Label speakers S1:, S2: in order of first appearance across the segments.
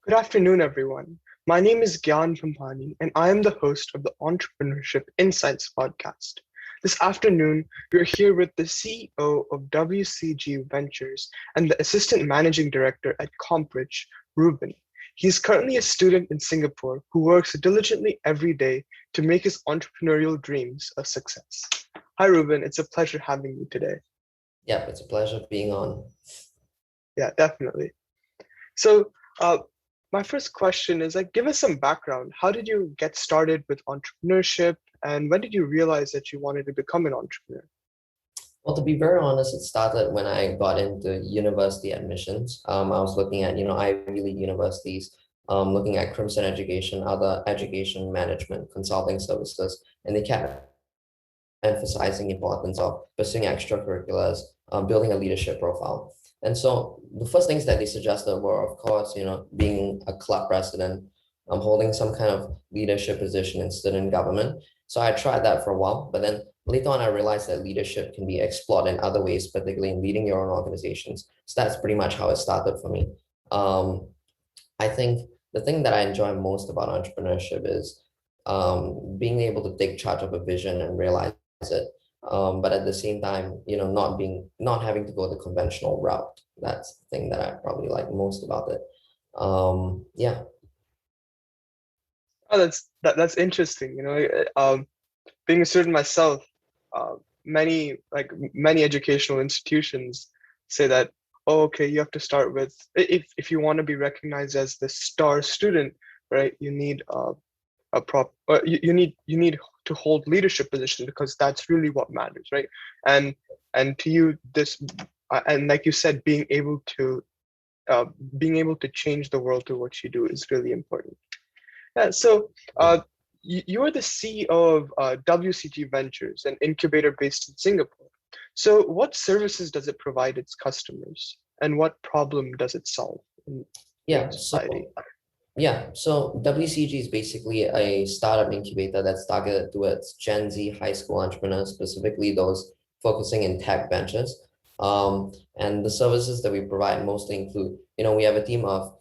S1: Good afternoon, everyone. My name is Gyan Pampani, and I am the host of the Entrepreneurship Insights Podcast. This afternoon, we're here with the CEO of WCG Ventures and the Assistant Managing Director at Compridge, Reuben. He's currently a student in Singapore who works diligently every day to make his entrepreneurial dreams a success. Hi, Reuben. It's a pleasure having you today.
S2: Yep, it's a pleasure being on.
S1: Yeah, definitely. So, uh, my first question is give us some background. How did you get started with entrepreneurship, and when did you realize that you wanted to become an entrepreneur?
S2: Well, to be very honest, it started when I got into university admissions. I was looking at, Ivy League universities, looking at Crimson Education, other education management consulting services, and they kept emphasizing the importance of pursuing extracurriculars, building a leadership profile. And so the first things that they suggested were, of course, being a club president, holding some kind of leadership position in student government. So I tried that for a while, but then later on I realized that leadership can be explored in other ways, particularly in leading your own organizations. So that's pretty much how it started for me. Um, I think the thing that I enjoy most about entrepreneurship is being able to take charge of a vision and realize it. But at the same time, not having to go the conventional route. That's the thing that I probably like most about it. Yeah.
S1: Oh, that's interesting. Being a student myself, many educational institutions say that, oh, okay, you have to start with if you want to be recognized as the star student, right? You need you need to hold leadership positions because that's really what matters, right? And and to you, this and like you said, being able to change the world through what you do is really important. Yeah, so you are the CEO of WCG Ventures, an incubator based in Singapore. So what services does it provide its customers, and what problem does it solve in
S2: Yeah.
S1: society?
S2: So WCG is basically a startup incubator that's targeted towards Gen Z high school entrepreneurs, specifically those focusing in tech ventures. And the services that we provide mostly include, we have a team of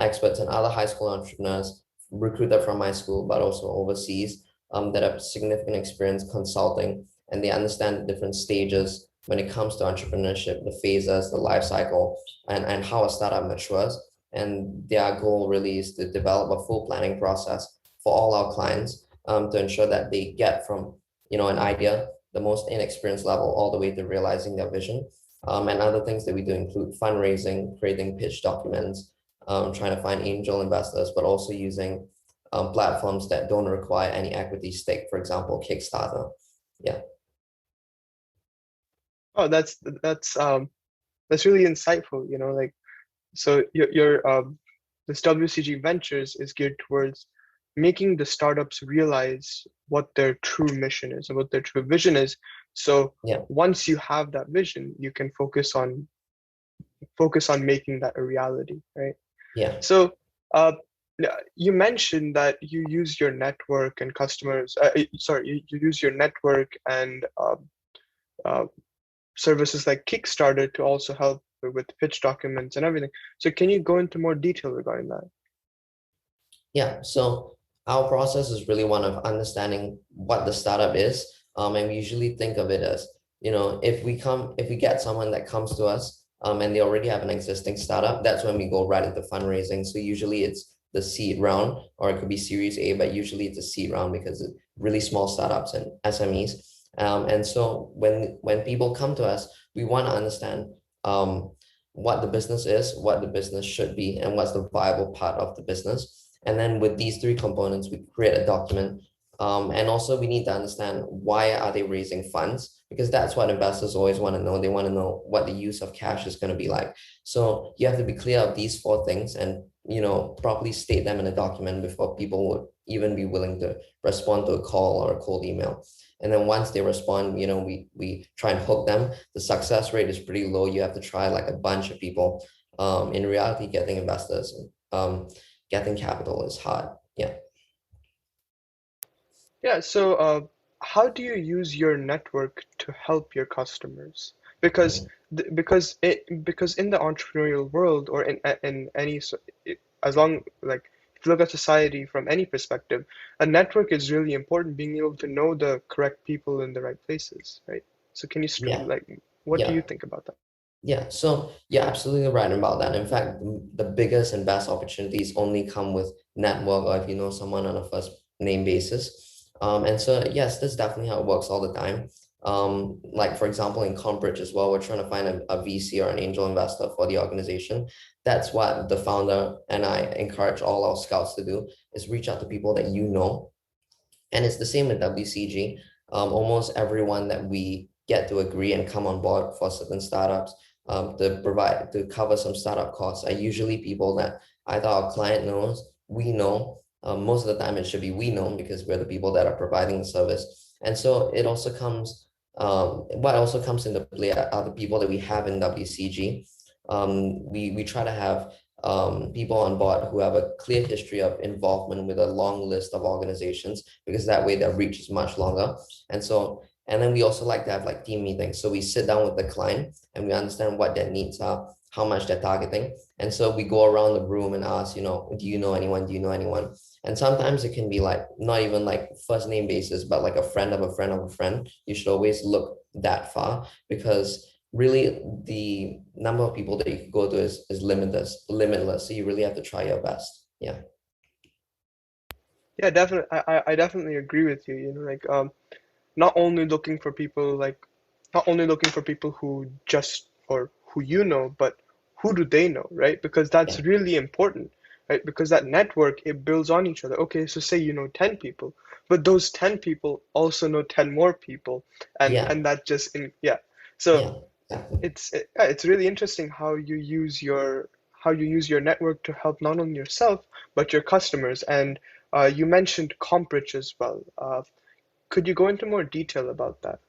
S2: experts and other high school entrepreneurs recruited from my school, but also overseas, that have significant experience consulting, and they understand the different stages when it comes to entrepreneurship, the phases, the life cycle, and how a startup matures. And their goal really is to develop a full planning process for all our clients, to ensure that they get from an idea, the most inexperienced level, all the way to realizing their vision. And other things that we do include fundraising, creating pitch documents, trying to find angel investors, but also using platforms that don't require any equity stake, for example, Kickstarter. Yeah.
S1: Oh, that's really insightful. So this WCG Ventures is geared towards making the startups realize what their true mission is and what their true vision is. So
S2: Yeah.
S1: once you have that vision, you can focus on making that a reality, right?
S2: Yeah.
S1: So you mentioned that you use your network and customers. You use your network and uh, services like Kickstarter to also help with pitch documents and everything. So can you go into more detail regarding that?
S2: Yeah, so our process is really one of understanding what the startup is. And we usually think of it as, if we get someone that comes to us, and they already have an existing startup, that's when we go right into fundraising. So usually it's the seed round, or it could be Series A, but usually it's a seed round because it's really small startups and SMEs. And so when people come to us, we want to understand what the business is, what the business should be, and what's the viable part of the business. And then with these three components, we create a document. And also we need to understand why are they raising funds, because that's what investors always want to know. They want to know what the use of cash is going to be like. So you have to be clear of these four things and, properly state them in a document before people would even be willing to respond to a call or a cold email. And then once they respond, we try and hook them. The success rate is pretty low. You have to try like a bunch of people. In reality, getting investors, getting capital is hard. Yeah.
S1: Yeah, so how do you use your network to help your customers? Because
S2: Mhm.
S1: because in the entrepreneurial world or in any as long like if you look at society from any perspective, a network is really important, being able to know the correct people in the right places, right? So can you
S2: Yeah,
S1: like what do you
S2: yeah.
S1: think about that?
S2: Yeah, so you're absolutely right about that. In fact, the biggest and best opportunities only come with network or if you know someone on a first name basis. And so yes, this is definitely how it works all the time. Like for example, in Compridge as well, we're trying to find a VC or an angel investor for the organization. That's what the founder and I encourage all our scouts to do is reach out to people that you know, and it's the same with WCG. Almost everyone that we get to agree and come on board for certain startups to cover some startup costs are usually people that either our client knows, we know. Most of the time, it should be we know because we're the people that are providing the service. And so it also comes, what also comes into play are the people that we have in WCG. We try to have people on board who have a clear history of involvement with a long list of organizations because that way their reach is much longer. And so, and then we also like to have like team meetings. So we sit down with the client and we understand what their needs are, how much they're targeting. And so we go around the room and ask, do you know anyone? Do you know anyone? And sometimes it can be like not even like first name basis, but like a friend of a friend of a friend. You should always look that far because really the number of people that you can go to is limitless. So you really have to try your best. Yeah.
S1: Yeah, definitely. I definitely agree with you. Like not only looking for people like not only looking for people who just or who you know, but who do they know, right? Because that's
S2: Yeah.
S1: really important, right? Because that network, it builds on each other. Okay, so say you know 10 people, but those 10 people also know 10 more people,
S2: Yeah.
S1: and that just in yeah. So
S2: Yeah. Exactly.
S1: yeah, it's really interesting how you use your network to help not only yourself but your customers. And you mentioned Comprich as well. Could you go into more detail about that?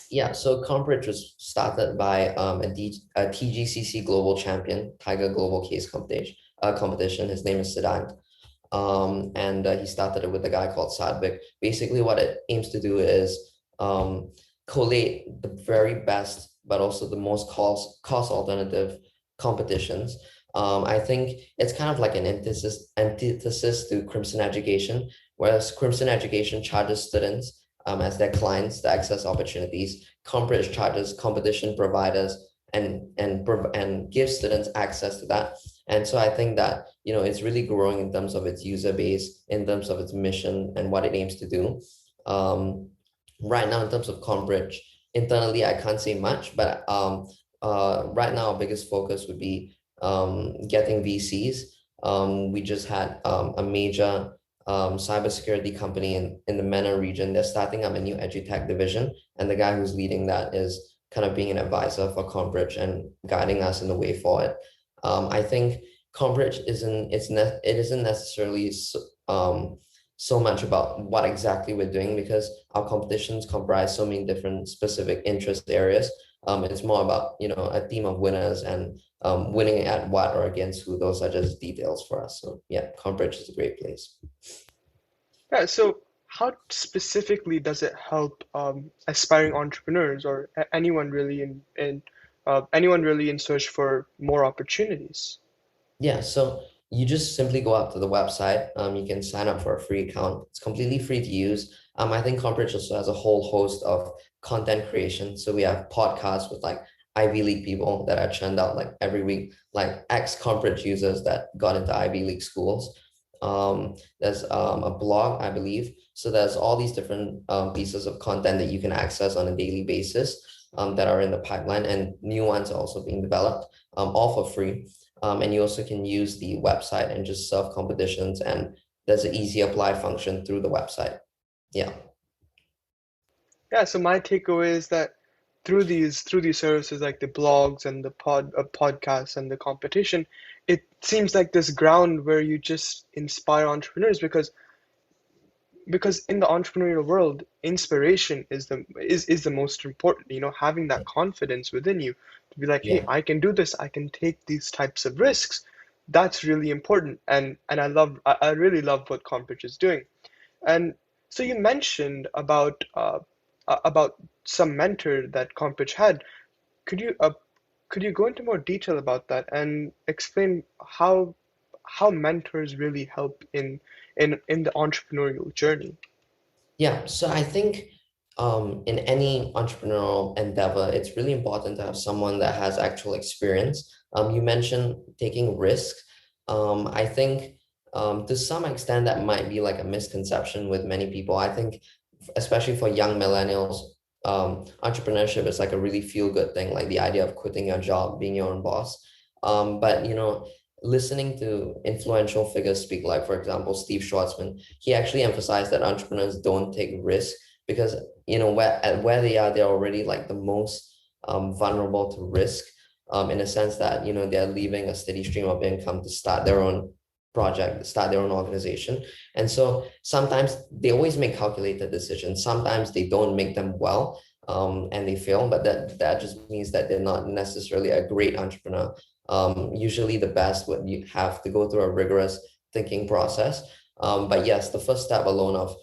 S2: Yeah, so Compridge was started by a TGCC global champion, Tiger Global Case competition. His name is Siddhant. And he started it with a guy called Sadvik. Basically, what it aims to do is collate the very best, but also the most cost alternative competitions. I think it's kind of like an antithesis to Crimson Education, whereas Crimson Education charges students as their clients to access opportunities. Compridge charges competition providers and gives students access to that. And so I think that it's really growing in terms of its user base, in terms of its mission and what it aims to do. Right now, in terms of Compridge, internally I can't say much, but right now our biggest focus would be getting VCs. We just had a major cybersecurity company in the MENA region. They're starting up a new edutech division, and the guy who's leading that is kind of being an advisor for Compridge and guiding us in the way forward. I think Compridge it isn't necessarily so much about what exactly we're doing because our competitions comprise so many different specific interest areas. It's more about a team of winners and winning at what or against who. Those are just details for us. So yeah, Compridge is a great place.
S1: Yeah, so how specifically does it help aspiring entrepreneurs or anyone really in search for more opportunities?
S2: Yeah, so you just simply go out to the website. You can sign up for a free account. It's completely free to use. I think Compridge also has a whole host of content creation. So we have podcasts with like Ivy League people that are churned out like every week, like ex-Compridge users that got into Ivy League schools. There's a blog, I believe. So there's all these different pieces of content that you can access on a daily basis that are in the pipeline, and new ones are also being developed, all for free. And you also can use the website and just serve competitions, and there's an easy apply function through the website. Yeah.
S1: Yeah, so my takeaway is that through these services like the blogs and the podcasts and the competition, it seems like this ground where you just inspire entrepreneurs because in the entrepreneurial world, inspiration is the most important, having that confidence within you to be like, hey,
S2: Yeah.
S1: I can do this, I can take these types of risks. That's really important. And I really love what Compage is doing. And so you mentioned about some mentor that Compage had. Could you go into more detail about that and explain how mentors really help in the entrepreneurial journey.
S2: Yeah, so I think in any entrepreneurial endeavor, it's really important to have someone that has actual experience. You mentioned taking risks. I think to some extent that might be like a misconception with many people. I think especially for young millennials, entrepreneurship is like a really feel-good thing, like the idea of quitting your job, being your own boss. But listening to influential figures speak, like for example, Steve Schwartzman, he actually emphasized that entrepreneurs don't take risks because where they are, they're already like the most vulnerable to risk, in a sense that they're leaving a steady stream of income to start their own project, start their own organization. And so sometimes they always make calculated decisions. Sometimes they don't make them well, and they fail, but that just means that they're not necessarily a great entrepreneur. Usually the best would you have to go through a rigorous thinking process. But yes, the first step alone of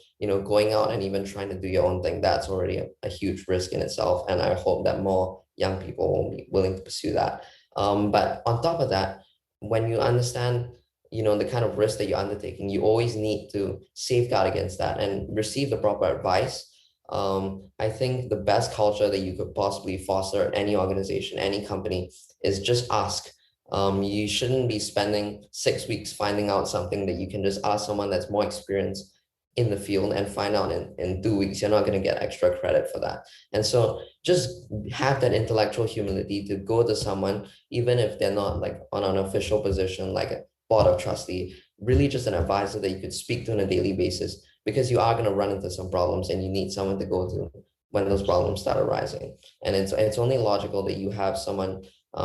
S2: going out and even trying to do your own thing, that's already a huge risk in itself. And I hope that more young people will be willing to pursue that. But on top of that, when you understand the kind of risk that you're undertaking, you always need to safeguard against that and receive the proper advice. I think the best culture that you could possibly foster at any organization, any company, is just ask. You shouldn't be spending 6 weeks finding out something that you can just ask someone that's more experienced in the field and find out in 2 weeks. You're not going to get extra credit for that. And so just have that intellectual humility to go to someone, even if they're not like on an official position, like a board of trustee, really just an advisor that you could speak to on a daily basis, because you are going to run into some problems and you need someone to go to when those problems start arising. And it's only logical that you have someone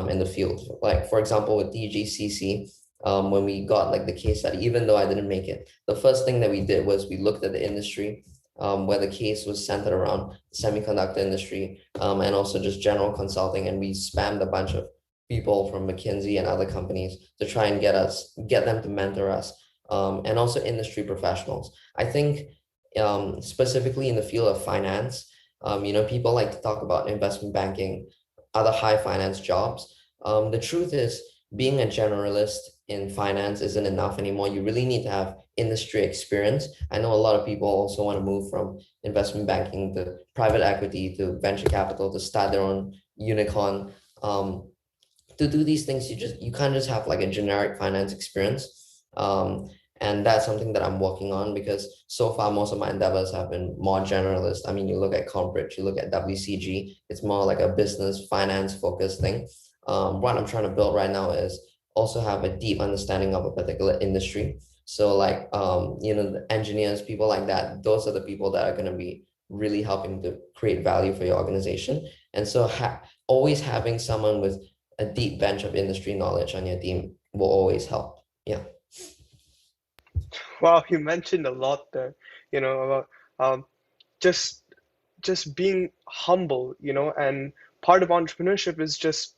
S2: in the field. Like for example, with DGCC, when we got like the case study, even though I didn't make it, the first thing that we did was we looked at the industry, where the case was centered around the semiconductor industry, and also just general consulting. And we spammed a bunch of people from McKinsey and other companies to try and get them to mentor us, and also industry professionals. I think specifically in the field of finance, people like to talk about investment banking, other high finance jobs. The truth is, being a generalist in finance isn't enough anymore. You really need to have industry experience. I know a lot of people also want to move from investment banking to private equity to venture capital to start their own unicorn. To do these things, you can't just have like a generic finance experience. And that's something that I'm working on, because so far most of my endeavors have been more generalist. I mean, you look at Compridge, you look at WCG, it's more like a business finance focused thing. What I'm trying to build right now is also have a deep understanding of a particular industry. So like, the engineers, people like that, those are the people that are going to be really helping to create value for your organization. And so always having someone with a deep bench of industry knowledge on your team will always help. Yeah.
S1: Wow, you mentioned a lot there, about just being humble, and part of entrepreneurship is just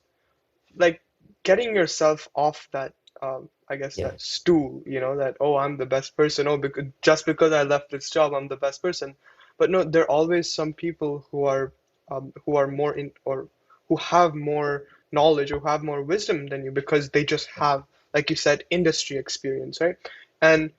S1: like getting yourself off that I guess
S2: Yeah.
S1: that stool, that, oh, I'm the best person, oh, because just because I left this job I'm the best person. But no, there are always some people who are more in, or who have more knowledge or who have more wisdom than you, because they just have, like you said, industry experience, right? And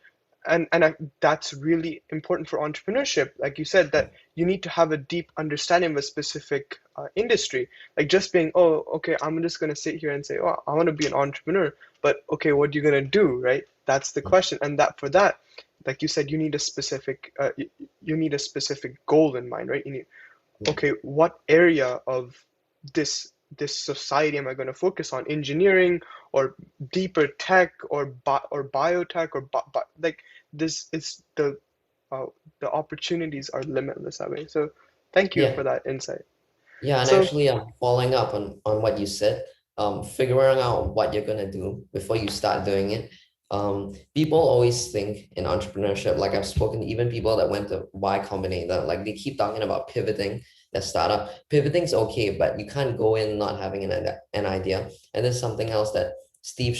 S1: that's really important for entrepreneurship. Like you said, that you need to have a deep understanding of a specific industry. Like just being, oh, okay, I'm just going to sit here and say, oh, I want to be an entrepreneur. But okay, what are you going to do, right? That's the question. And for that, like you said, you need a specific, you need a specific goal in mind, right? You need, okay, what area of this society am I going to focus on? Engineering or deeper tech or biotech or like this is the opportunities are limitless that way. So thank you
S2: Yeah.
S1: for that insight.
S2: Yeah, and
S1: So
S2: actually, following up on what you said, figuring out what you're gonna do before you start doing it. People always think in entrepreneurship, like I've spoken to even people that went to Y Combinator, like they keep talking about pivoting their startup. Pivoting's okay, but you can't go in not having an idea. And there's something else that Steve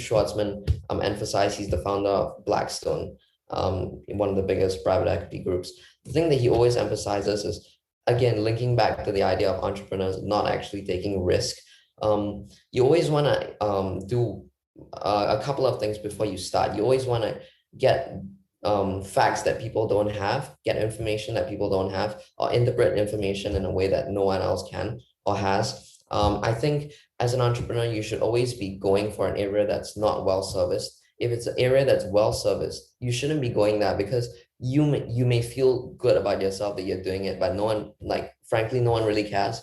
S2: Schwartzman emphasized. He's the founder of Blackstone, one of the biggest private equity groups. The thing that he always emphasizes is, again, linking back to the idea of entrepreneurs not actually taking risk. You always want to do a couple of things before you start. You always want to get facts that people don't have, get information that people don't have, or interpret information in a way that no one else can or has. I think as an entrepreneur, you should always be going for an area that's not well serviced. If it's an area that's well serviced, you shouldn't be going there because you may feel good about yourself that you're doing it, but no one, like, frankly, no one really cares.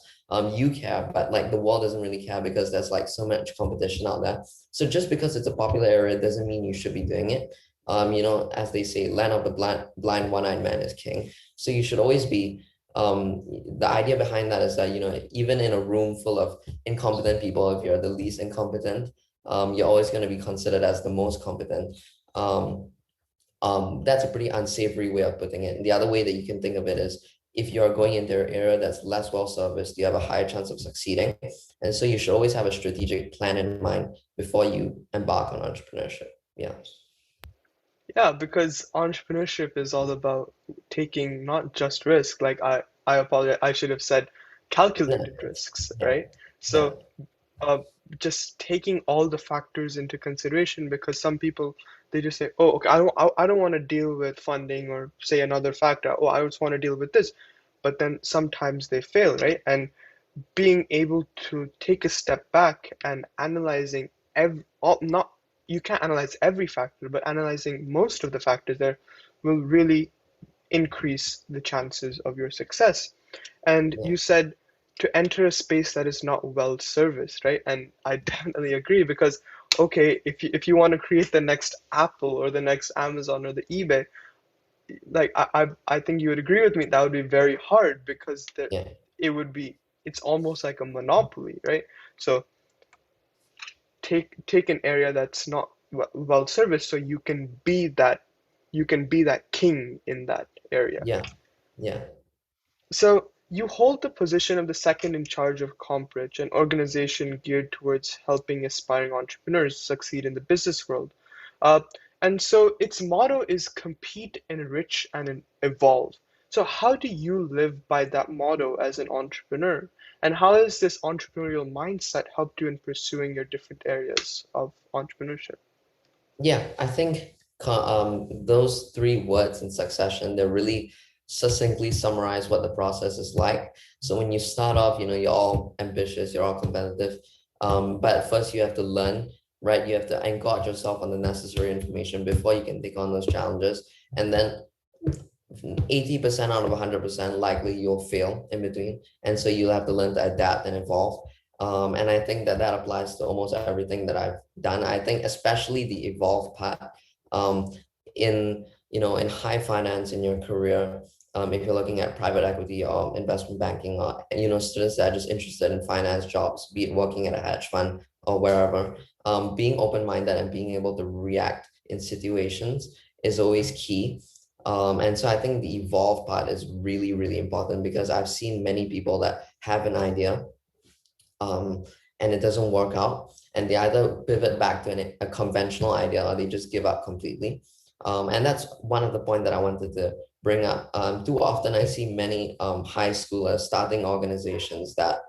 S2: You care, but like the world doesn't really care because there's like so much competition out there. So just because it's a popular area doesn't mean you should be doing it. As they say, land of the blind one-eyed man is king. So you should always be, the idea behind that is that, even in a room full of incompetent people, if you're the least incompetent, you're always going to be considered as the most competent. That's a pretty unsavory way of putting it. And the other way that you can think of it is, if you're going into an area that's less well serviced, you have a higher chance of succeeding. And so you should always have a strategic plan in mind before you embark on entrepreneurship. Yeah.
S1: Yeah, because entrepreneurship is all about taking not just risk, like I apologize, I should have said
S2: Yeah.
S1: calculated risks,
S2: Yeah.
S1: right?
S2: Yeah.
S1: So uh, just taking all the factors into consideration, because some people, they just say, oh, okay, I don't want to deal with funding, or say another factor, oh, I just want to deal with this, but then sometimes they fail, right? And being able to take a step back and analyzing not, you can't analyze every factor, but analyzing most of the factors there will really increase the chances of your success. And
S2: Yeah.
S1: you said to enter a space that is not well serviced, right? And I definitely agree, because okay, if you want to create the next Apple or the next Amazon or the eBay, like I think you would agree with me, that would be very hard, because
S2: Yeah.
S1: it would be, it's almost like a monopoly, right? So take an area that's not well serviced, so you can be that king in that area.
S2: Yeah. Yeah.
S1: So you hold the position of the second in charge of Compridge, an organization geared towards helping aspiring entrepreneurs succeed in the business world. Uh, and so its motto is compete, enrich, and evolve. So how do you live by that motto as an entrepreneur? And how has this entrepreneurial mindset helped you in pursuing your different areas of entrepreneurship?
S2: Yeah, I think those three words in succession, they really succinctly summarize what the process is like. So when you start off, you're all ambitious, you're all competitive. But first you have to learn, right? You have to engage yourself on the necessary information before you can take on those challenges. And then 80% out of 100% likely you'll fail in between. And so you'll have to learn to adapt and evolve. And I think that applies to almost everything that I've done. I think especially the evolve part, um, in high finance in your career, if you're looking at private equity or investment banking, or students that are just interested in finance jobs, be it working at a hedge fund or wherever, being open-minded and being able to react in situations is always key. And so I think the evolve part is really, really important, because I've seen many people that have an idea, um, and it doesn't work out, and they either pivot back to a conventional idea, or they just give up completely. And that's one of the point that I wanted to bring up. Too often I see many high schoolers starting organizations that,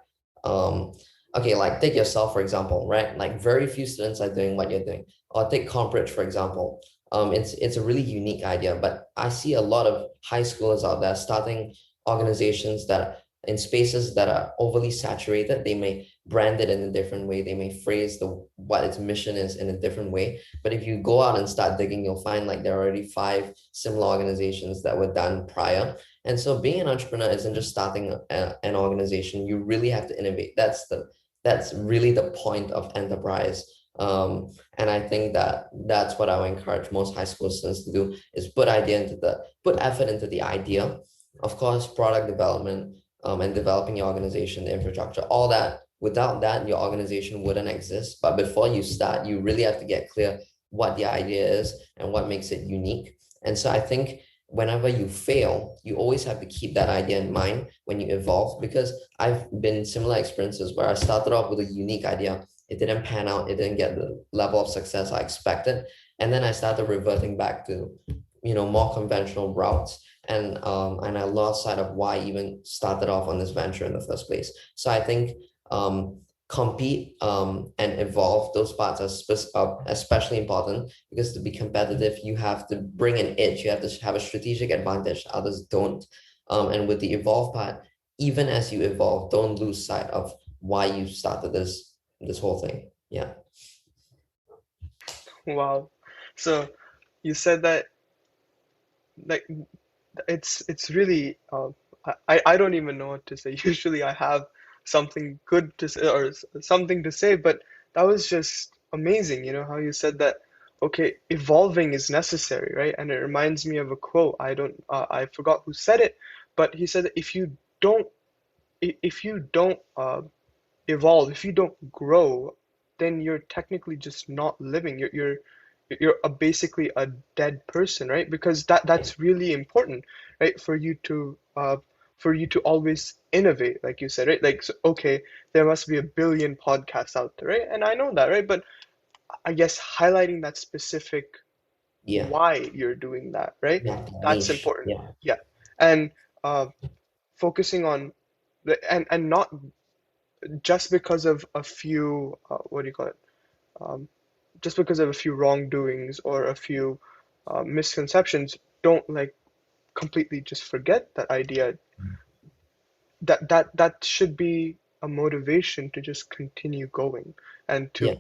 S2: okay, like take yourself for example, right? Like very few students are doing what you're doing. Or take Compridge for example. It's a really unique idea, but I see a lot of high schoolers out there starting organizations that in spaces that are overly saturated. They may brand it in a different way. They may phrase what its mission is in a different way. But if you go out and start digging, you'll find like there are already 5 similar organizations that were done prior. And so being an entrepreneur isn't just starting an organization. You really have to innovate. That's really the point of enterprise. And I think that's what I would encourage most high school students to do, is put effort into the idea. Of course, product development, and developing your organization, the infrastructure, all that. Without that, your organization wouldn't exist. But before you start, you really have to get clear what the idea is and what makes it unique. And so I think whenever you fail, you always have to keep that idea in mind when you evolve, because I've been in similar experiences where I started off with a unique idea. It didn't pan out. It didn't get the level of success I expected. And then I started reverting back to, more conventional routes. And I lost sight of why I even started off on this venture in the first place. So I think compete and evolve, those parts are especially important, because to be competitive, you have to bring an edge, you have to have a strategic advantage others don't. And with the evolve part, even as you evolve, don't lose sight of why you started this whole thing. Yeah.
S1: Wow. So you said that like it's really I don't even know what to say. Usually I have something good to say or something to say, but that was just amazing, how you said that okay, evolving is necessary, right? And it reminds me of a quote. I forgot who said it, but he said that if you don't evolve, if you don't grow, then you're technically just not living. You're basically a dead person, right? Because that's really important, right? For you to always innovate, like you said, right? Like, so, okay, there must be a billion podcasts out there, right? And I know that, right? But I guess highlighting that specific
S2: Yeah.
S1: why you're doing that, right?
S2: Yeah.
S1: That's
S2: Niche.
S1: important.
S2: Yeah.
S1: Yeah. And uh, focusing on and not just because of a few what do you call it? Um, just because of a few wrongdoings or a few misconceptions, don't like completely just forget that idea. That should be a motivation to just continue going and
S2: Yeah.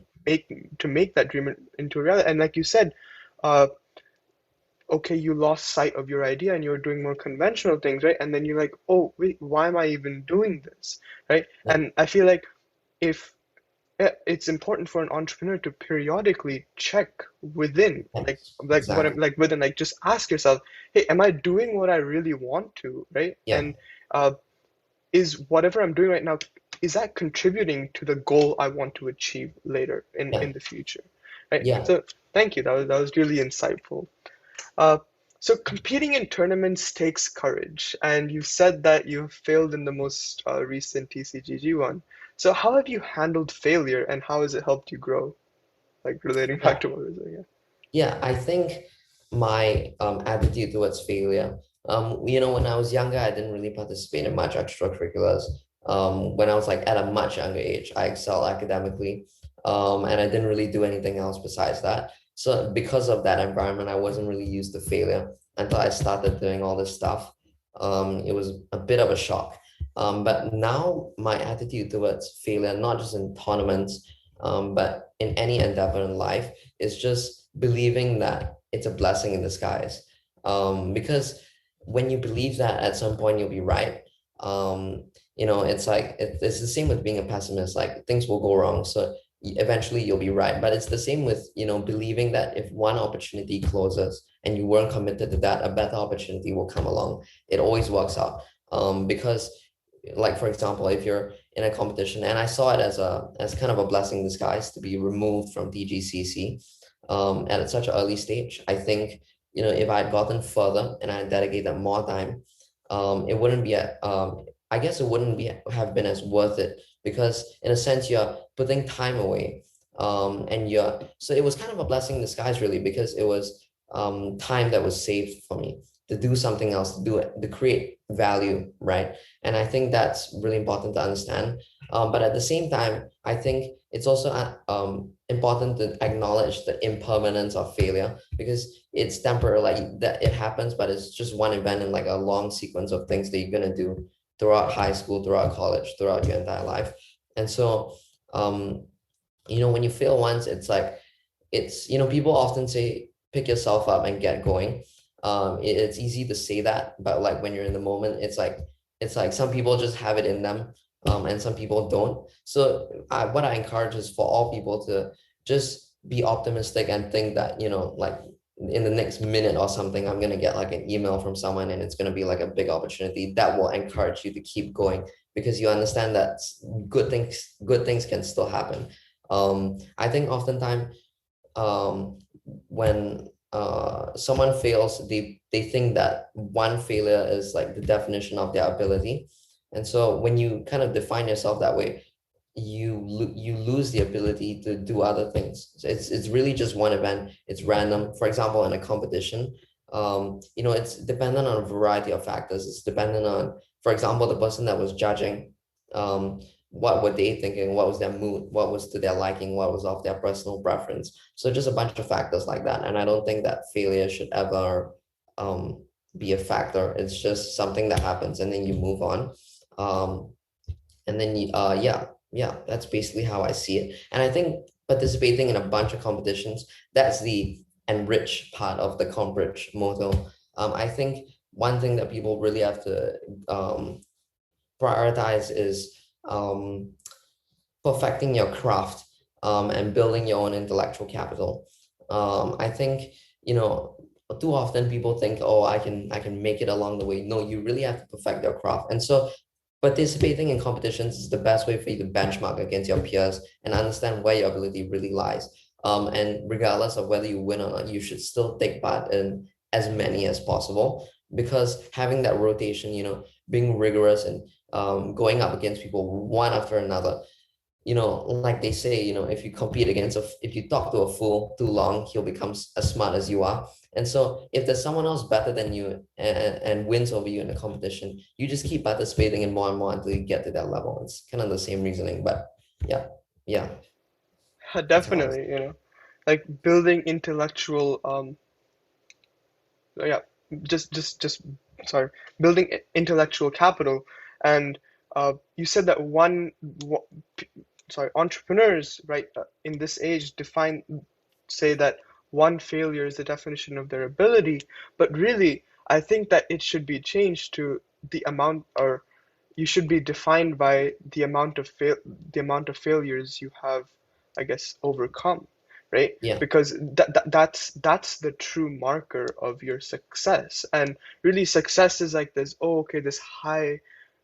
S1: to make that dream into a reality. And like you said, uh, okay, you lost sight of your idea and you were doing more conventional things, right? And then you're like, oh, wait, why am I even doing this, right?
S2: Yeah.
S1: And I feel like if it's important for an entrepreneur to periodically check within, like
S2: Yes,
S1: like what I'm
S2: exactly.
S1: like within, like just ask yourself, hey, am I doing what I really want to, right?
S2: Yeah.
S1: And is whatever I'm doing right now, is that contributing to the goal I want to achieve later in
S2: Yeah.
S1: the future, right?
S2: Yeah.
S1: So thank you. That was really insightful. Uh, so competing in tournaments takes courage, and you said that you failed in the most recent TCGG one. So how have you handled failure, and how has it helped you grow? Like relating back
S2: Yeah.
S1: to what we were saying.
S2: Yeah, I think my attitude towards failure, when I was younger, I didn't really participate in much extracurriculars. When I was like at a much younger age, I excelled academically, and I didn't really do anything else besides that. So because of that environment, I wasn't really used to failure until I started doing all this stuff. It was a bit of a shock. But now my attitude towards failure, not just in tournaments, but in any endeavor in life, is just believing that it's a blessing in disguise. Because when you believe that at some point you'll be right, it's like it's the same with being a pessimist. Like things will go wrong, so eventually you'll be right. But it's the same with believing that if one opportunity closes and you weren't committed to that, a better opportunity will come along. It always works out. Because like for example, if you're in a competition, and I saw it as kind of a blessing in disguise to be removed from DGCC at such an early stage. I think if I had gotten further and I had dedicated more time, it wouldn't be I guess it wouldn't be have been as worth it, because in a sense you're putting time away, and you're so it was kind of a blessing in disguise really, because it was time that was saved for me to do something else, to do it, to create value, right? And I think that's really important to understand. But at the same time, I think it's also important to acknowledge the impermanence of failure, because it's temporary, like that it happens, but it's just one event in like a long sequence of things that you're gonna do throughout high school, throughout college, throughout your entire life. And so, when you fail once, it's like people often say pick yourself up and get going. It's easy to say that, but like when you're in the moment, it's like some people just have it in them, and some people don't. So what I encourage is for all people to just be optimistic and think that like in the next minute or something, I'm gonna get like an email from someone and it's gonna be like a big opportunity that will encourage you to keep going, because you understand that good things can still happen. I think oftentimes, when someone fails, they think that one failure is like the definition of their ability. And so when you kind of define yourself that way, you lose the ability to do other things. So it's really just one event. It's random. For example, in a competition, it's dependent on a variety of factors. It's dependent on, for example, the person that was judging, what were they thinking, what was their mood, what was to their liking, what was of their personal preference. So just a bunch of factors like that. And I don't think that failure should ever be a factor. It's just something that happens and then you move on. Um, and then yeah, that's basically how I see it. And I think participating in a bunch of competitions, that's the enrich part of the Compridge motto. I think one thing that people really have to prioritize is um, perfecting your craft and building your own intellectual capital. I think, too often people think, oh, I can make it along the way. No, you really have to perfect your craft. And so participating in competitions is the best way for you to benchmark against your peers and understand where your ability really lies. And regardless of whether you win or not, you should still take part in as many as possible, because having that rotation, being rigorous and going up against people one after another, like they say, if you compete against if you talk to a fool too long, he'll become as smart as you are. And so if there's someone else better than you and wins over you in the competition, you just keep participating in more and more until you get to that level. It's kind of the same reasoning, but yeah, yeah, that's how I
S1: Definitely, like building intellectual yeah, just sorry, building intellectual capital. And you said that entrepreneurs, right, in this age say that one failure is the definition of their ability, but really, I think that it should be changed to the amount, or you should be defined by the amount of failures you have, I guess, overcome, right?
S2: yeah,
S1: Because that's the true marker of your success. And really, success is like this, oh, okay, this high,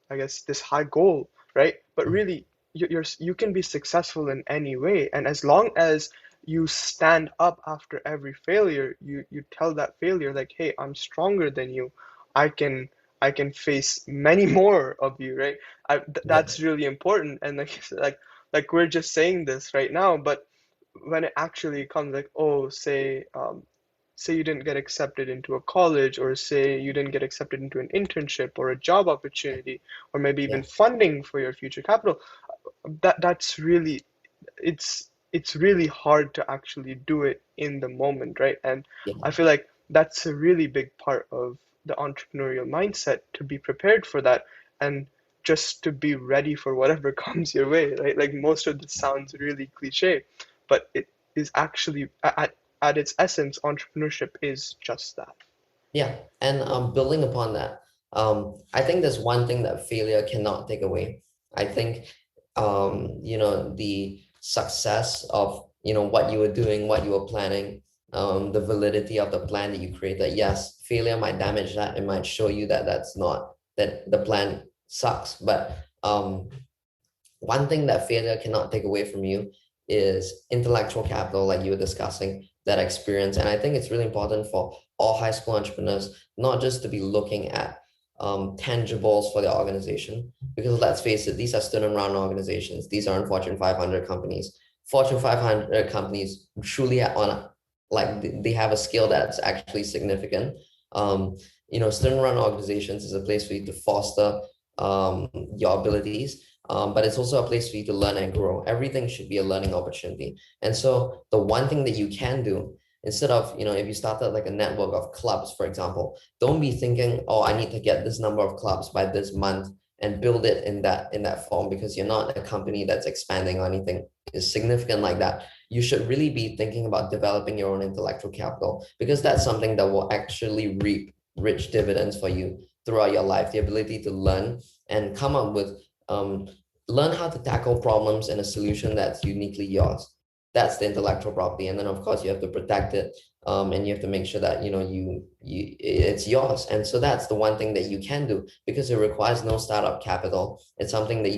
S1: I guess, this high goal, right? But really, you can be successful in any way, and as long as you stand up after every failure, you tell that failure like, hey, I'm stronger than you. I can I can face many more of you, right?
S2: yeah,
S1: That's really important. And like we're just saying this right now, but when it actually comes, like, oh, say you didn't get accepted into a college, or say you didn't get accepted into an internship or a job opportunity, or maybe
S2: yeah,
S1: even funding for your future capital, that's really, it's really hard to actually do it in the moment, right? And
S2: yeah.
S1: I feel like that's a really big part of the entrepreneurial mindset, to be prepared for that, and just to be ready for whatever comes your way, right? Like, most of this sounds really cliche, but it is actually, at its essence, entrepreneurship is just that.
S2: Yeah, and building upon that, I think there's one thing that failure cannot take away. I think, the success of, what you were doing, what you were planning, the validity of the plan that you created. Yes, failure might damage that. It might show you that that the plan sucks. But one thing that failure cannot take away from you is intellectual capital, like you were discussing, that experience. And I think it's really important for all high school entrepreneurs, not just to be looking at tangibles for their organization, because let's face it, these are student-run organizations. These aren't Fortune 500 companies. Fortune 500 companies truly are like they have a skill that's actually significant. Student-run organizations is a place for you to foster your abilities, but it's also a place for you to learn and grow. Everything should be a learning opportunity. And so the one thing that you can do, instead of, if you started like a network of clubs, for example, don't be thinking, oh, I need to get this number of clubs by this month and build it in that form, because you're not a company that's expanding or anything is significant like that. You should really be thinking about developing your own intellectual capital, because that's something that will actually reap rich dividends for you throughout your life. The ability to learn and come up with learn how to tackle problems and a solution that's uniquely yours. That's the intellectual property. And then of course you have to protect it, and you have to make sure that you it's yours. And so that's the one thing that you can do, because it requires no startup capital. It's something that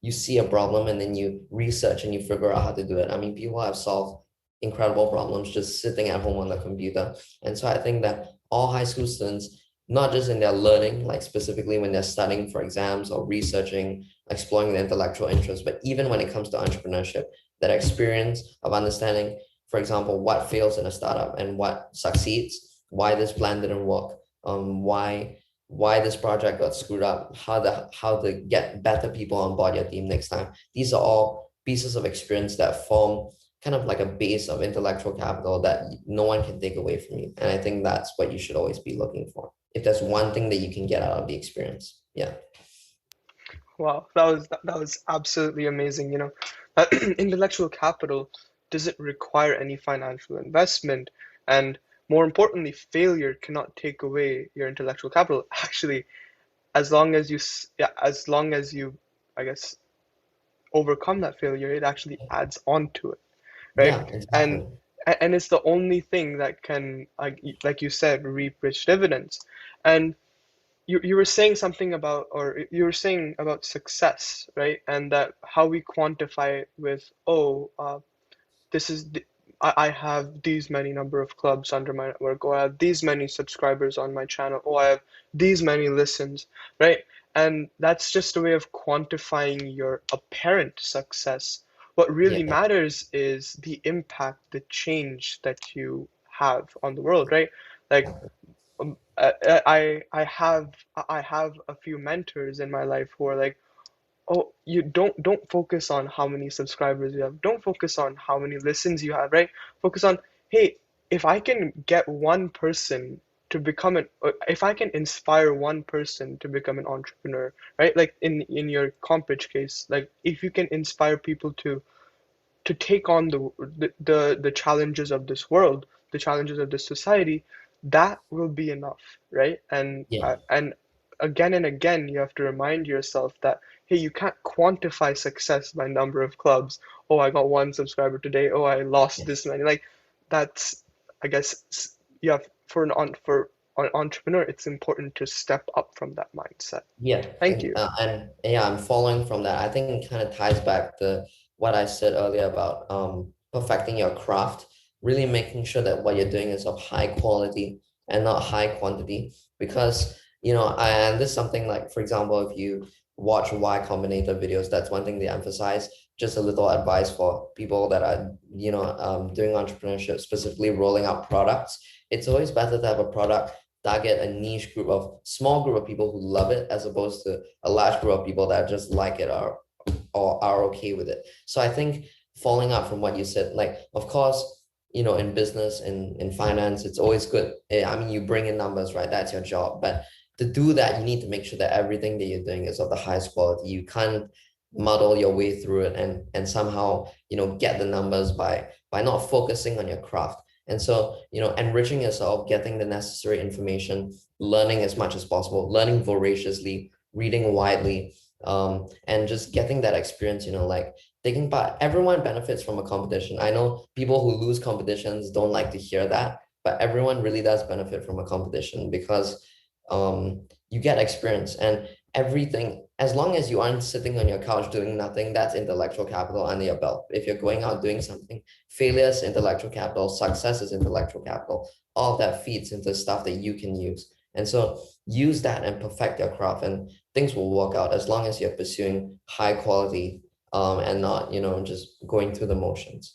S2: you see a problem and then you research and you figure out how to do it. I mean, people have solved incredible problems just sitting at home on the computer. And so I think that all high school students, not just in their learning, like specifically when they're studying for exams or researching, exploring their intellectual interests, but even when it comes to entrepreneurship, that experience of understanding, for example, what fails in a startup and what succeeds, why this plan didn't work, why why this project got screwed up, how to get better people on board your team next time. These are all pieces of experience that form kind of like a base of intellectual capital that no one can take away from you. And I think that's what you should always be looking for. If there's one thing that you can get out of the experience. Yeah.
S1: Wow, that was absolutely amazing. That intellectual capital doesn't require any financial investment, and more importantly, failure cannot take away your intellectual capital. Actually, yeah, as long as you, I guess, overcome that failure, it actually adds on to it, right?
S2: Yeah,
S1: And
S2: exactly.
S1: and it's the only thing that can, like you said, reap rich dividends. And you were saying something about, or you were saying about success, right? And that how we quantify it with, oh, this is the, I have these many number of clubs under my network, or I have these many subscribers on my channel, or I have these many listens, right? And that's just a way of quantifying your apparent success. What really
S2: Yeah,
S1: matters is the impact, the change that you have on the world, right? Like I have a few mentors in my life who are like, oh, you don't focus on how many subscribers you have, don't focus on how many listens you have, right? Focus on, hey, if I can get one person to become an if I can inspire one person to become an entrepreneur, right? Like in your compage case, like if you can inspire people to take on the challenges of this world, the challenges of this society, that will be enough, right?
S2: yeah,
S1: And again and again, you have to remind yourself that hey, you can't quantify success by number of clubs. Oh, I got one subscriber today. Oh, I lost
S2: yes.
S1: this many. Like that's, I guess, you have for an entrepreneur, it's important to step up from that mindset.
S2: Yeah,
S1: Thank you.
S2: and yeah, I'm following from that. I think it kind of ties back to what I said earlier about perfecting your craft, really making sure that what you're doing is of high quality and not high quantity. Because, and this is something like, for example, if you watch Y Combinator videos, that's one thing they emphasize. Just a little advice for people that are, doing entrepreneurship, specifically rolling out products. It's always better to have a product target a niche group of small group of people who love it as opposed to a large group of people that just like it or are okay with it. So I think following up from what you said, like of course, in business in finance, it's always good. I mean, you bring in numbers, right? That's your job. But to do that, you need to make sure that everything that you're doing is of the highest quality. You can't muddle your way through it and somehow, get the numbers by not focusing on your craft. And so, enriching yourself, getting the necessary information, learning as much as possible, learning voraciously, reading widely, and just getting that experience, like taking part. Everyone benefits from a competition. I know people who lose competitions don't like to hear that, but everyone really does benefit from a competition because you get experience and everything. As long as you aren't sitting on your couch doing nothing, that's intellectual capital under your belt. If you're going out doing something, failure is intellectual capital, success is intellectual capital. All of that feeds into stuff that you can use. And so use that and perfect your craft, and things will work out as long as you're pursuing high quality and not, just going through the motions.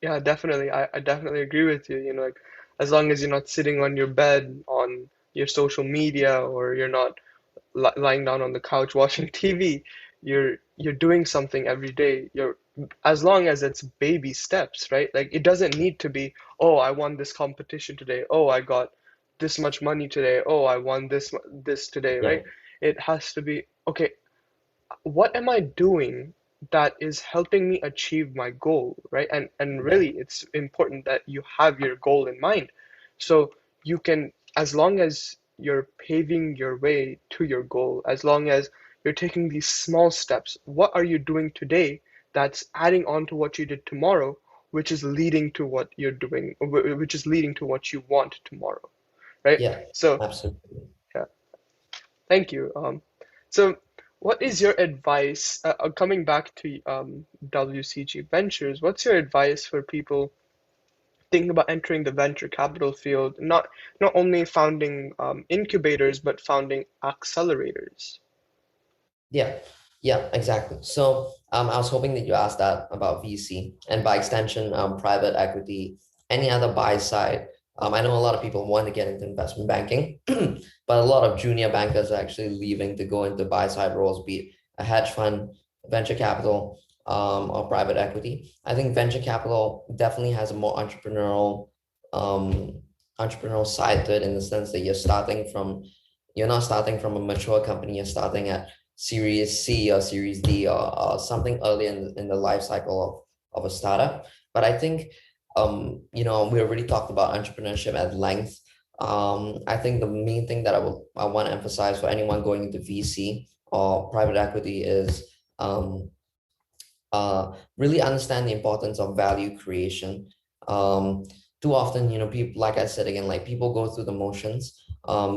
S1: Yeah, definitely. I definitely agree with you. Like as long as you're not sitting on your bed on your social media, or you're not li lying down on the couch watching TV, you're doing something every day. As long as it's baby steps, right? Like it doesn't need to be, oh, I won this competition today. Oh, I got this much money today. Oh, I won this today,
S2: Yeah,
S1: right? It has to be, okay, what am I doing that is helping me achieve my goal, right? And
S2: yeah,
S1: really, it's important that you have your goal in mind. So you can, as long as you're paving your way to your goal, as long as you're taking these small steps, what are you doing today that's adding on to what you did tomorrow, which is leading to what you're doing, which is leading to what you want tomorrow, right?
S2: yeah,
S1: So,
S2: absolutely.
S1: yeah. Thank you. So what is your advice, coming back to WCG Ventures, what's your advice for people thinking about entering the venture capital field, not only founding incubators, but founding accelerators?
S2: Yeah, yeah, exactly. So I was hoping that you asked that about VC and by extension, private equity, any other buy side I know a lot of people want to get into investment banking, but a lot of junior bankers are actually leaving to go into buy-side roles, be it a hedge fund, venture capital, or private equity. I think venture capital definitely has a more um, entrepreneurial side to it, in the sense that you're not starting from a mature company, you're starting at Series C or Series D, or something early in the life cycle of a startup. But I think, we already talked about entrepreneurship at length. I think the main thing that I want to emphasize for anyone going into VC or private equity is, really understand the importance of value creation. Um, Too often, people, like I said again, like people go through the motions.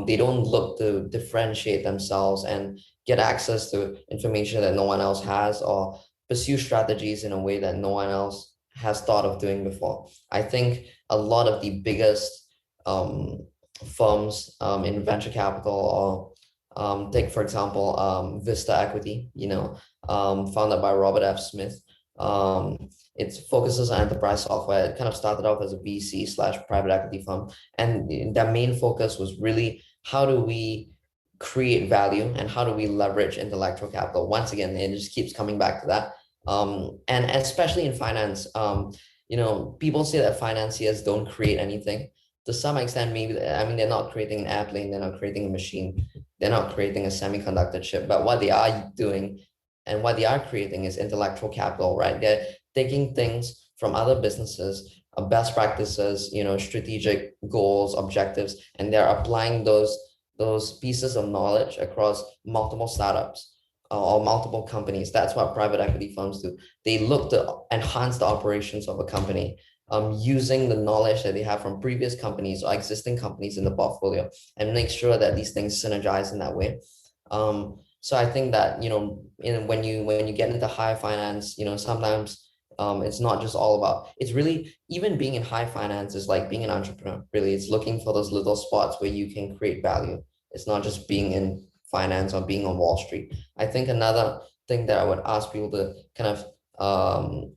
S2: They don't look to differentiate themselves and get access to information that no one else has, or pursue strategies in a way that no one else has thought of doing before. I think a lot of the biggest firms in venture capital, or take for example Vista Equity, founded by Robert F. Smith. It focuses on enterprise software. It kind of started off as a VC slash private equity firm, and their main focus was really how do we create value and how do we leverage intellectual capital. Once again, it just keeps coming back to that. And especially in finance, people say that financiers don't create anything. To some extent, maybe, I mean, they're not creating an airplane, they're not creating a machine, they're not creating a semiconductor chip, but what they are doing and what they are creating is intellectual capital, right? They're taking things from other businesses, best practices, strategic goals, objectives, and they're applying those pieces of knowledge across multiple startups, or multiple companies. That's what private equity firms do. They look to enhance the operations of a company, using the knowledge that they have from previous companies or existing companies in the portfolio, and make sure that these things synergize in that way. So I think that, when you get into high finance, sometimes it's not just all about, it's really, even being in high finance is like being an entrepreneur. Really, it's looking for those little spots where you can create value. It's not just being in finance or being on Wall Street. I think another thing that I would ask people to kind of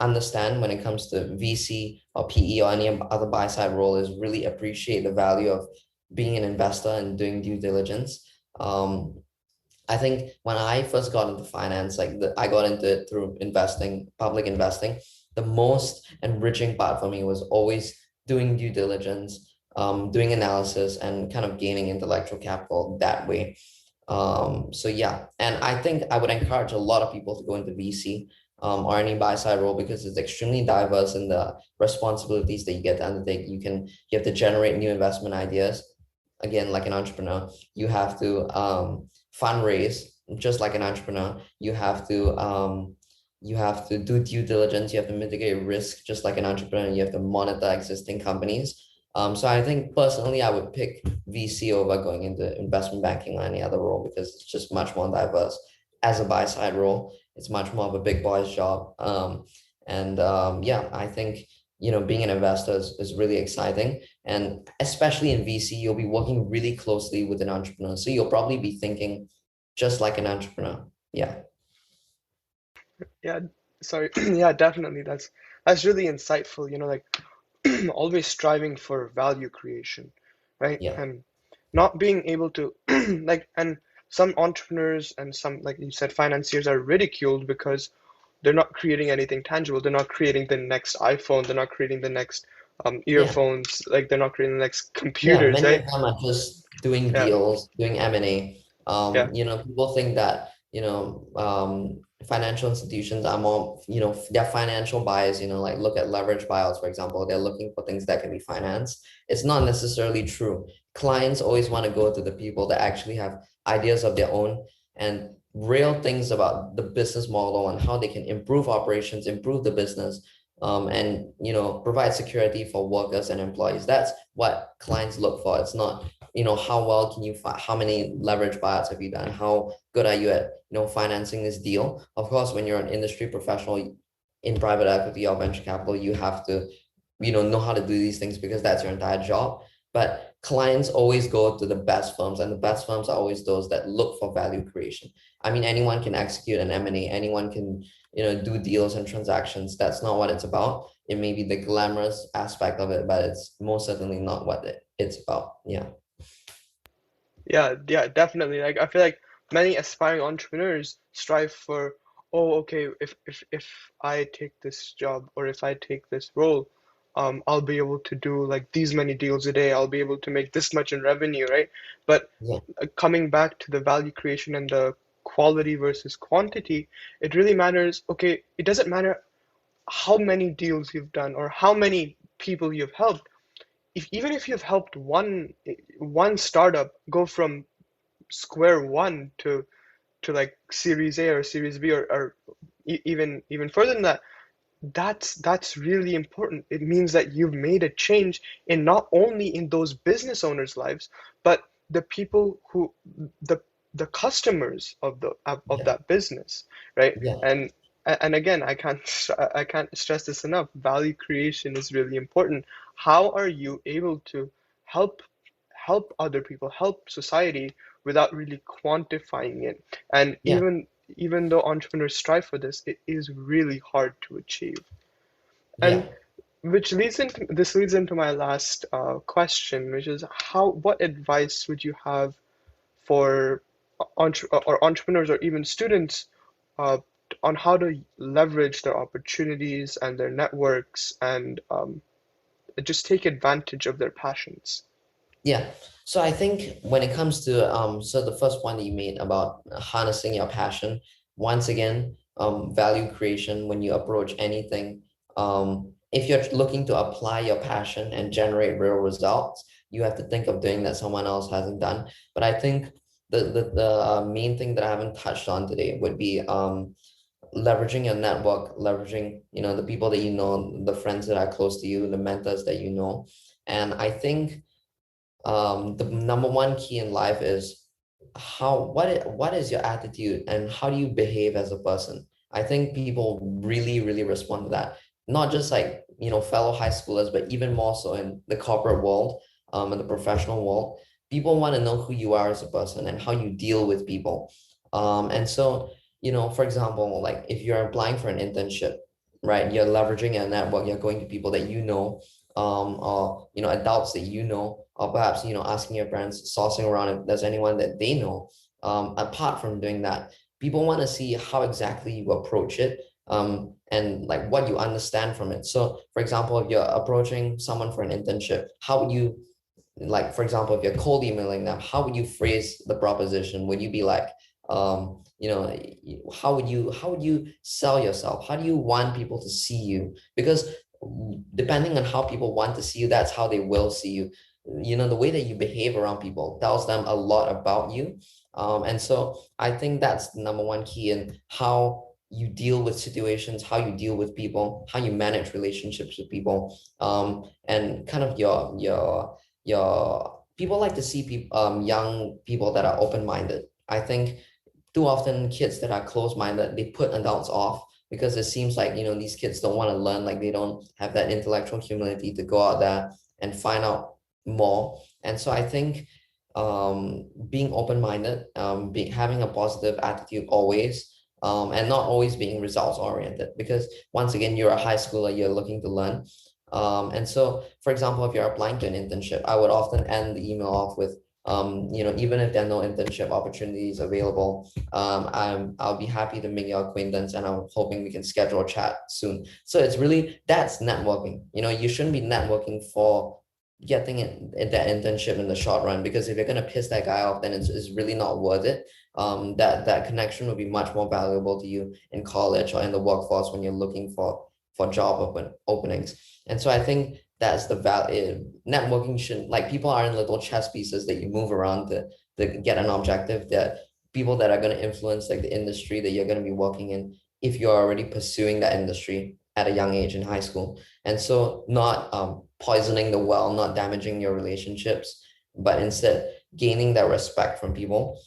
S2: understand when it comes to VC or PE or any other buy side role is really appreciate the value of being an investor and doing due diligence. I think when I first got into finance, I got into it through investing, public investing. The most enriching part for me was always doing due diligence, doing analysis, and kind of gaining intellectual capital that way. So yeah, and I think I would encourage a lot of people to go into VC, or any buy side role, because it's extremely diverse in the responsibilities that you get to undertake. You have to generate new investment ideas. Again, like an entrepreneur, you have to fundraise just like an entrepreneur. You have to do due diligence. You have to mitigate risk just like an entrepreneur. You have to monitor existing companies. So I think personally, I would pick VC over going into investment banking or any other role, because it's just much more diverse. As a buy side role, it's much more of a big boy's job. Yeah, I think, being an investor is really exciting. And especially in VC, you'll be working really closely with an entrepreneur. So you'll probably be thinking just like an entrepreneur. Yeah.
S1: Yeah, sorry. Yeah, definitely. That's really insightful, like always striving for value creation, right?
S2: Yeah.
S1: And not being able to and some entrepreneurs and some, like you said, financiers are ridiculed because they're not creating anything tangible. They're not creating the next iPhone. They're not creating the next
S2: Yeah.
S1: earphones. Like they're not creating the next
S2: Yeah,
S1: computers,
S2: many
S1: right?
S2: of them are just doing
S1: Yeah,
S2: deals, doing M&A.
S1: yeah,
S2: People think that, financial institutions are more, they're financial buyers, like look at leverage buyouts, for example. They're looking for things that can be financed. It's not necessarily true. Clients always want to go to the people that actually have ideas of their own and real things about the business model and how they can improve operations, improve the business, and provide security for workers and employees. That's what clients look for. It's not, how well can you how many leverage buyouts have you done, how good are you at financing this deal. Of course, when you're an industry professional in private equity or venture capital, you have to know how to do these things, because that's your entire job. But clients always go to the best firms, and the best firms are always those that look for value creation. I mean, anyone can execute an M&A, anyone can do deals and transactions. That's not what it's about. It may be the glamorous aspect of it, but it's most certainly not what it's about. Yeah.
S1: Yeah, definitely. Like I feel like many aspiring entrepreneurs strive for, oh, okay, if I take this job or if I take this role, I'll be able to do like these many deals a day. I'll be able to make this much in revenue, right? But
S2: Yeah.
S1: coming back to the value creation and the quality versus quantity, it really matters. Okay, it doesn't matter how many deals you've done or how many people you've helped. If even if you've helped one startup go from square one to like Series A or Series B or even further than that, that's really important. It means that you've made a change in not only in those business owners' lives, but the people who the the customers of
S2: Yeah.
S1: that business, right?
S2: Yeah.
S1: And again, I can't stress this enough. Value creation is really important. How are you able to help help other people, help society without really quantifying it? And
S2: Yeah.
S1: even though entrepreneurs strive for this, it is really hard to achieve. And
S2: Yeah.
S1: which leads into my last question, which is what advice would you have for entrepreneurs or even students uh, on how to leverage their opportunities and their networks and just take advantage of their passions?
S2: Yeah. So I think when it comes to so the first one that you made about harnessing your passion, once again, value creation when you approach anything, if you're looking to apply your passion and generate real results, you have to think of doing that someone else hasn't done. But I think the main thing that I haven't touched on today would be leveraging your network, leveraging, the people that you know, the friends that are close to you, the mentors that you know. And I think the number one key in life is what is your attitude and how do you behave as a person. I think people really really respond to that, not just like fellow high schoolers, but even more so in the corporate world, in the professional world. People want to know who you are as a person and how you deal with people. And so for example, like if you're applying for an internship, right, you're leveraging your network, you're going to people that you know, or adults that you know, or perhaps asking your parents, sourcing around if there's anyone that they know. Apart from doing that, people want to see how exactly you approach it, and like what you understand from it. So for example, if you're approaching someone for an internship, how would you, like for example, if you're cold emailing them, how would you phrase the proposition? Would you be like, how would you sell yourself? How do you want people to see you? Because depending on how people want to see you, that's how they will see you. The way that you behave around people tells them a lot about you. And so I think that's the number one key in how you deal with situations, how you deal with people, how you manage relationships with people, and kind of your people like to see people, young people that are open-minded. I think too often kids that are closed-minded, they put adults off because it seems like these kids don't want to learn, like they don't have that intellectual humility to go out there and find out more. And so I think being open-minded, having a positive attitude always, and not always being results oriented, because once again, you're a high schooler, you're looking to learn. And so, for example, if you're applying to an internship, I would often end the email off with, even if there are no internship opportunities available, I'll be happy to make your acquaintance, and I'm hoping we can schedule a chat soon. So it's really, that's networking. You shouldn't be networking for getting that internship in the short run, because if you're going to piss that guy off, then it's really not worth it. That connection will be much more valuable to you in college or in the workforce when you're looking for job openings. And so I think that's the value. Networking should, like, people are in little chess pieces that you move around to get an objective, that people that are going to influence like the industry that you're going to be working in, if you're already pursuing that industry at a young age in high school. And so not poisoning the well, not damaging your relationships, but instead gaining that respect from people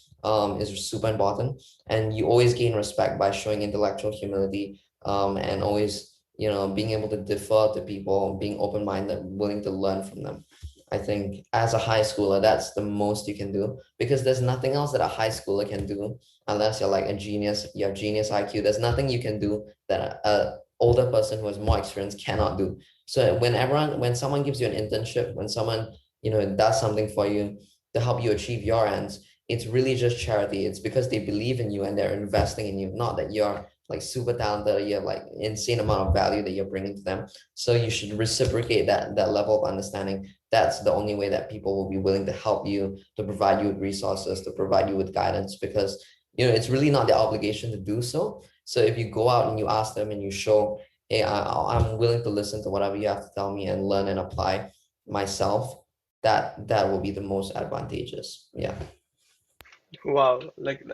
S2: is super important. And you always gain respect by showing intellectual humility, and always being able to defer to people, being open-minded, willing to learn from them. I think as a high schooler, that's the most you can do, because there's nothing else that a high schooler can do unless you're like a genius, you have genius IQ. There's nothing you can do that a older person who has more experience cannot do. So when someone gives you an internship, when someone, does something for you to help you achieve your ends, it's really just charity. It's because they believe in you and they're investing in you, not that you're like super talented, you have like insane amount of value that you're bringing to them. So you should reciprocate that level of understanding. That's the only way that people will be willing to help you, to provide you with resources, to provide you with guidance, because it's really not their obligation to do so. So if you go out and you ask them and you show, hey, I'm willing to listen to whatever you have to tell me and learn and apply myself, that will be the most advantageous. Yeah.
S1: Wow, like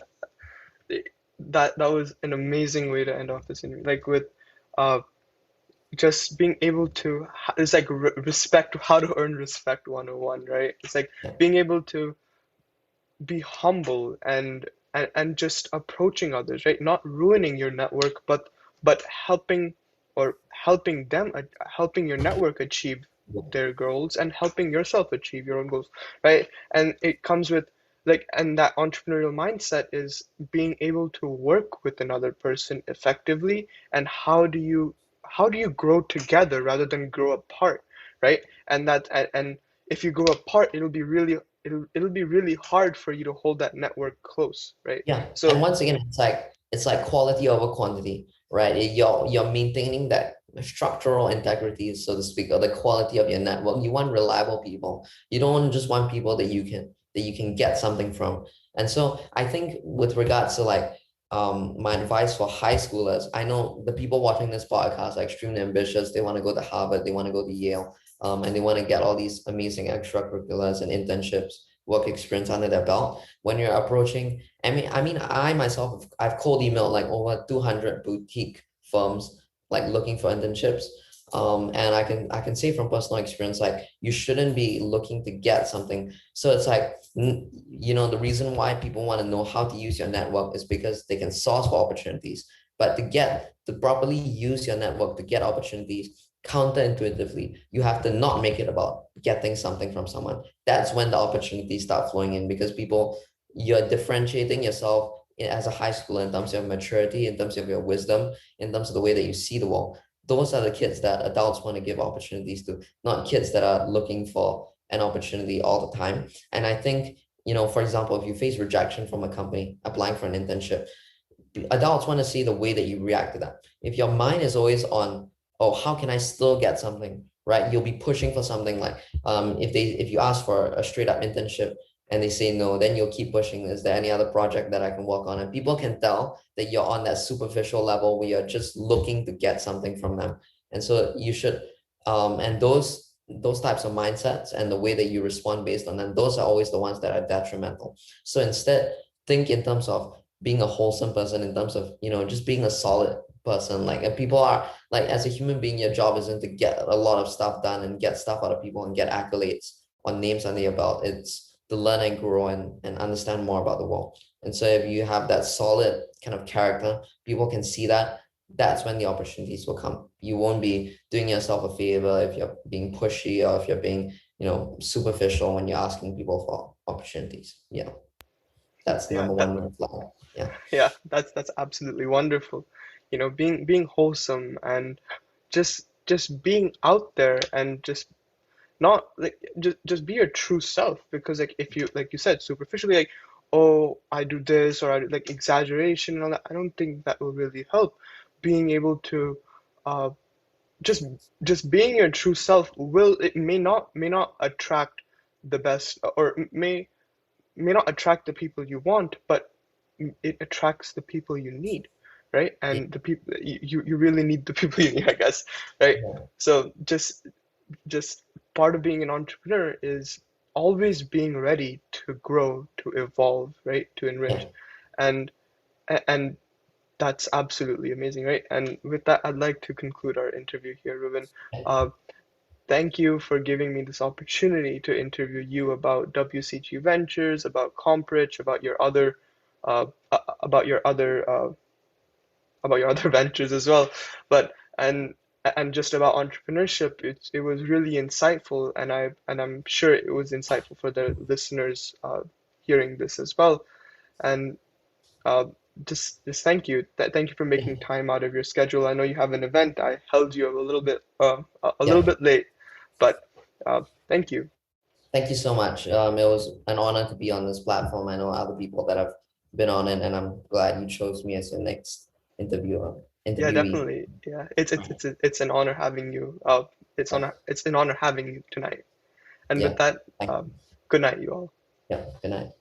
S1: that was an amazing way to end off this interview. Like with uh just being able to it's like respect, how to earn respect 101, right? It's like
S2: Yeah.
S1: being able to be humble and just approaching others, right? Not ruining your network, but helping them, helping your network achieve their goals and helping yourself achieve your own goals, right? And it comes with like, and that entrepreneurial mindset is being able to work with another person effectively, and how do you grow together rather than grow apart, right? And if you grow apart, it'll be really hard for you to hold that network close, right?
S2: Yeah. And
S1: So
S2: once again, it's like quality over quantity, right? You're maintaining that structural integrity, so to speak, or the quality of your network. You want reliable people. You don't just want people that you can get something from. And so I think with regards to like my advice for high schoolers, I know the people watching this podcast are extremely ambitious. They want to go to Harvard, they want to go to Yale, and they want to get all these amazing extracurriculars and internships, work experience under their belt. When you're approaching, I mean, I myself, I've cold emailed like over 200 boutique firms, like looking for internships. And I can say from personal experience, like you shouldn't be looking to get something. So it's like, the reason why people want to know how to use your network is because they can source for opportunities. But to properly use your network to get opportunities, counterintuitively, you have to not make it about getting something from someone. That's when the opportunities start flowing in, because you're differentiating yourself as a high schooler in terms of your maturity, in terms of your wisdom, in terms of the way that you see the world. Those are the kids that adults want to give opportunities to, not kids that are looking for an opportunity all the time. And I think, for example, if you face rejection from a company applying for an internship, adults want to see the way that you react to that. If your mind is always on, oh, how can I still get something, right? You'll be pushing for something like, if you ask for a straight up internship and they say no, then you'll keep pushing. Is there any other project that I can work on? And people can tell that you're on that superficial level where you're just looking to get something from them. And so you should, and those types of mindsets and the way that you respond based on them, those are always the ones that are detrimental. So instead, think in terms of being a wholesome person, in terms of, just being a solid person. Like, and people are like, as a human being, your job isn't to get a lot of stuff done and get stuff out of people and get accolades on names under your belt. It's to learn and grow and understand more about the world. And so if you have that solid kind of character, people can see that. That's when the opportunities will come. You won't be doing yourself a favor if you're being pushy, or if you're being, superficial when you're asking people for opportunities. Yeah. That's the
S1: yeah,
S2: number one red flag. Yeah.
S1: yeah, that's absolutely wonderful. Being wholesome and just being out there, and just not like just be your true self. Because like, if you, like you said, superficially, like, oh, I do this, or I do, like, exaggeration and all that, I don't think that will really help. Being able to uh just just being your true self, it may not attract the best, or may not attract the people you want, but it attracts the people you need, right?
S2: Yeah.
S1: And the people you really need, the people you need, I guess, right?
S2: Yeah.
S1: So just part of being an entrepreneur is always being ready to grow, to evolve, right? To enrich,
S2: Yeah.
S1: and and that's absolutely amazing, right? And with that, I'd like to conclude our interview here, Ruben. Uh, Thank you for giving me this opportunity to interview you about WCG Ventures, about Comprich, uh, about your other ventures as well. But and just about entrepreneurship, it was really insightful, and I'm sure it was insightful for the listeners hearing this as well. And just thank you. Thank you for making time out of your schedule. I know you have an event. I held you a little bit
S2: Yeah.
S1: late, but thank you.
S2: Thank you so much. It was an honor to be on this platform. I know other people that have been on it, and I'm glad you chose me as your next
S1: Yeah,
S2: interviewee.
S1: definitely. Yeah, it's an honor having you.
S2: Yeah,
S1: It's an honor having you tonight. And with
S2: yeah.
S1: that,
S2: Thank you.
S1: good night, you all.
S2: Yeah. Good night.